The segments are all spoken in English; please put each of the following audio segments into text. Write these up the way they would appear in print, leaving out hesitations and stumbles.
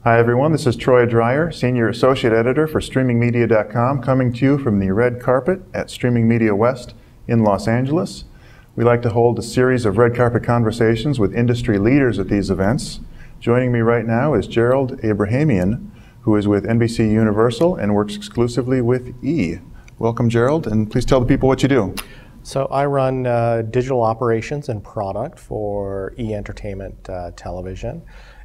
Hi everyone, this is Troy Dreyer, Senior Associate Editor for StreamingMedia.com, coming to you from the red carpet at Streaming Media West in Los Angeles. We like to hold a series of red carpet conversations with industry leaders at these events. Joining me right now is Gerald Abrahamian, who is with NBC Universal and works exclusively with E! Welcome, Gerald, and please tell the people what you do. So I run digital operations and product for E! Entertainment Television,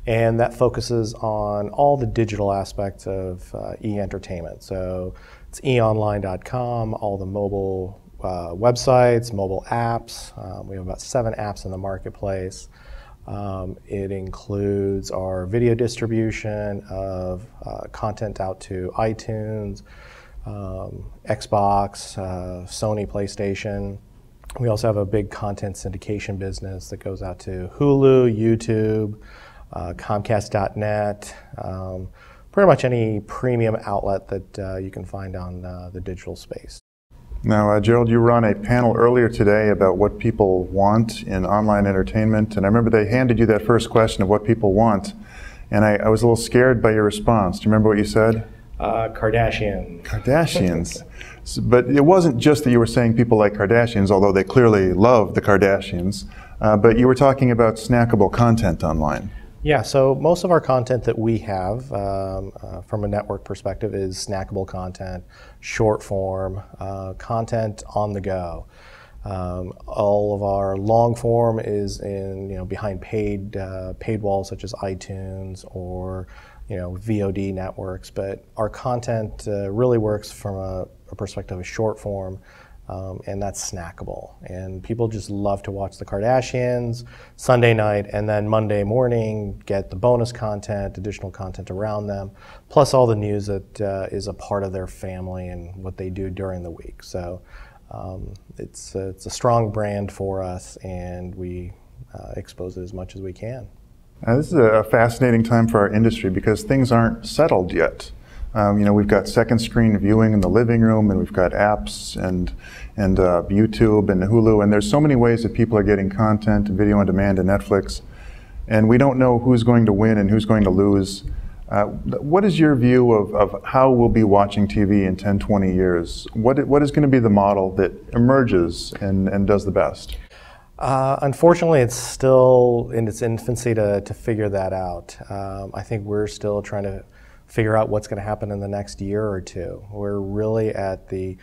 and that focuses on all the digital aspects of E! Entertainment. So it's eonline.com, all the mobile websites, mobile apps. We have about 7 apps in the marketplace. It includes our video distribution of content out to iTunes, Xbox, Sony PlayStation. We also have a big content syndication business that goes out to Hulu, YouTube, Comcast.net, pretty much any premium outlet that you can find on the digital space. Now, Gerald, you were on a panel earlier today about what people want in online entertainment, and I remember they handed you that first question of what people want, and I was a little scared by your response. Do you remember what you said? Kardashians. Kardashians. But it wasn't just that you were saying people like Kardashians, although they clearly love the Kardashians, but you were talking about snackable content online. Yeah, so most of our content that we have from a network perspective is snackable content, short form, content on the go. All of our long form is in behind paid walls such as iTunes or VOD networks, but our content really works from a perspective of short form. And that's snackable. And people just love to watch the Kardashians Sunday night, and then Monday morning get the bonus content, additional content around them, plus all the news that is a part of their family and what they do during the week. So it's a strong brand for us, and we expose it as much as we can. This is a fascinating time for our industry because things aren't settled yet. We've got second screen viewing in the living room, and we've got apps and YouTube and Hulu, and there's so many ways that people are getting content and video on demand and Netflix, and we don't know who's going to win and who's going to lose. What is your view of how we'll be watching TV in 10, 20 years? What is going to be the model that emerges and does the best? Unfortunately, it's still in its infancy to figure that out. I think we're still trying to figure out what's going to happen in the next year or two. We're really at the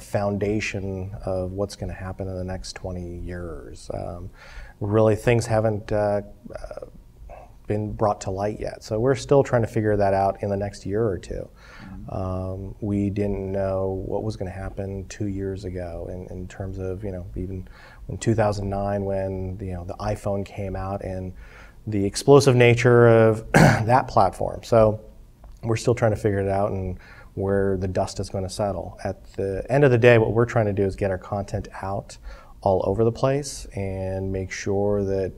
foundation of what's going to happen in the next 20 years. Really, things haven't been brought to light yet, so we're still trying to figure that out in the next year or two. We didn't know what was going to happen 2 years ago in terms of even in 2009 when the iPhone came out and the explosive nature of that platform. So we're still trying to figure it out and where the dust is going to settle. At the end of the day, what we're trying to do is get our content out all over the place and make sure that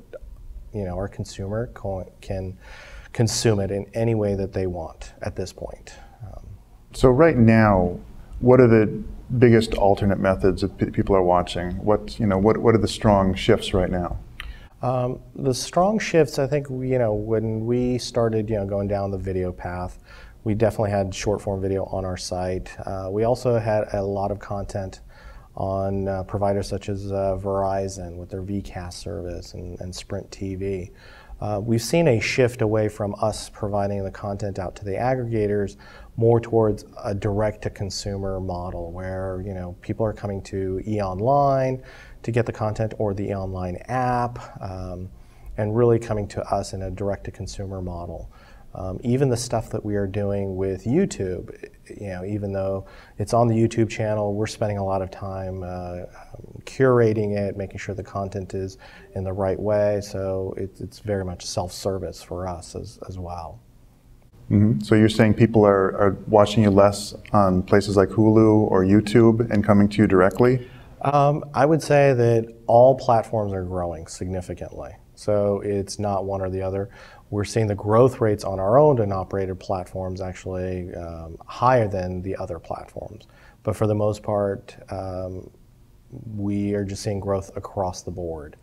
our consumer can consume it in any way that they want at this point. So right now, what are the biggest alternate methods that people are watching? What are the strong shifts right now? The strong shifts, I think, when we started, going down the video path, we definitely had short form video on our site. We also had a lot of content on providers such as Verizon with their VCast service and Sprint TV. We've seen a shift away from us providing the content out to the aggregators more towards a direct-to-consumer model where people are coming to E! Online to get the content or the E! Online app and really coming to us in a direct-to-consumer model. Even the stuff that we are doing with YouTube, even though it's on the YouTube channel, we're spending a lot of time curating it, making sure the content is in the right way. So it's very much self-service for us as well. Mm-hmm. So you're saying people are watching you less on places like Hulu or YouTube and coming to you directly? I would say that all platforms are growing significantly. So it's not one or the other. We're seeing the growth rates on our owned and operated platforms actually higher than the other platforms. But for the most part, we are just seeing growth across the board.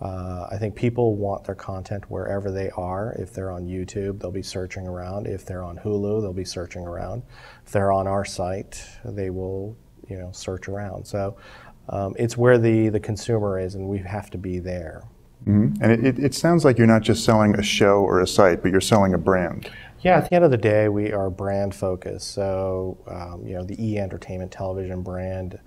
I think people want their content wherever they are. If they're on YouTube, they'll be searching around. If they're on Hulu, they'll be searching around. If they're on our site, they will, search around. So it's where the consumer is, and we have to be there. Mm-hmm. And it sounds like you're not just selling a show or a site, but you're selling a brand. Yeah, at the end of the day, we are brand focused. So, the E! Entertainment television brand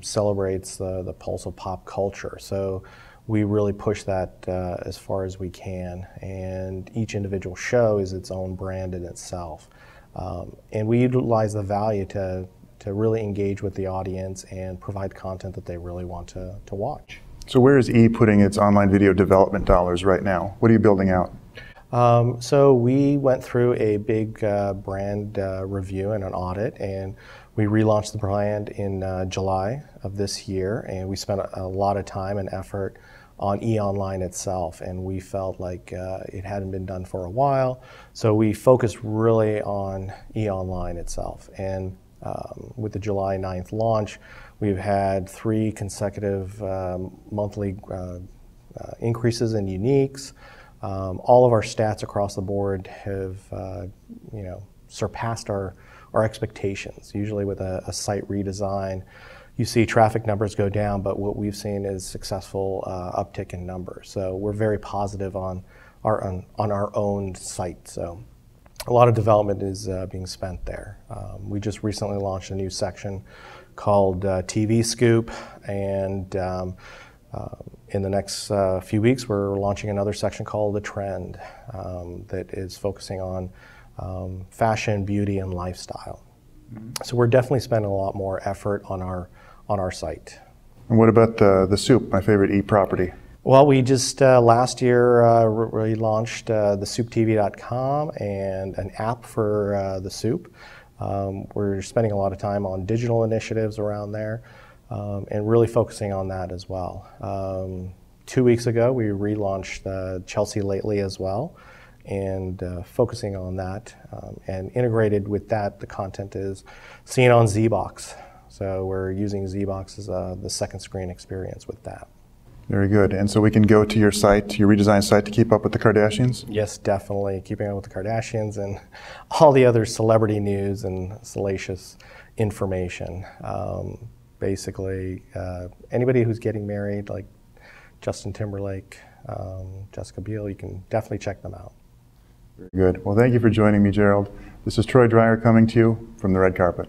celebrates the pulse of pop culture. So we really push that as far as we can. And each individual show is its own brand in itself. And we utilize the value to really engage with the audience and provide content that they really want to watch. So where is E! putting its online video development dollars right now? What are you building out? So we went through a big brand review and an audit, and we relaunched the brand in July of this year, and we spent a lot of time and effort on E! Online itself, and we felt like it hadn't been done for a while, so we focused really on E! Online itself. And with the July 9th launch, we've had 3 consecutive monthly increases in uniques. All of our stats across the board have, surpassed our expectations. Usually with a site redesign, you see traffic numbers go down, but what we've seen is successful uptick in numbers. So we're very positive on our own site. So a lot of development is being spent there. We just recently launched a new section called TV Scoop, and in the next few weeks, we're launching another section called The Trend that is focusing on fashion, beauty, and lifestyle. Mm-hmm. So we're definitely spending a lot more effort on our site. And what about the Soup, my favorite E! property? Well, we just last year relaunched thesouptv.com and an app for the Soup. We're spending a lot of time on digital initiatives around there. And really focusing on that as well. 2 weeks ago, we relaunched Chelsea Lately as well, and focusing on that. And integrated with that, the content is seen on ZBox. So we're using ZBox as the second screen experience with that. Very good. And so we can go to your site, your redesigned site, to keep up with the Kardashians? Yes, definitely. Keeping up with the Kardashians and all the other celebrity news and salacious information. Basically, anybody who's getting married, like Justin Timberlake, Jessica Biel, you can definitely check them out. Very good. Well, thank you for joining me, Gerald. This is Troy Dreyer coming to you from the red carpet.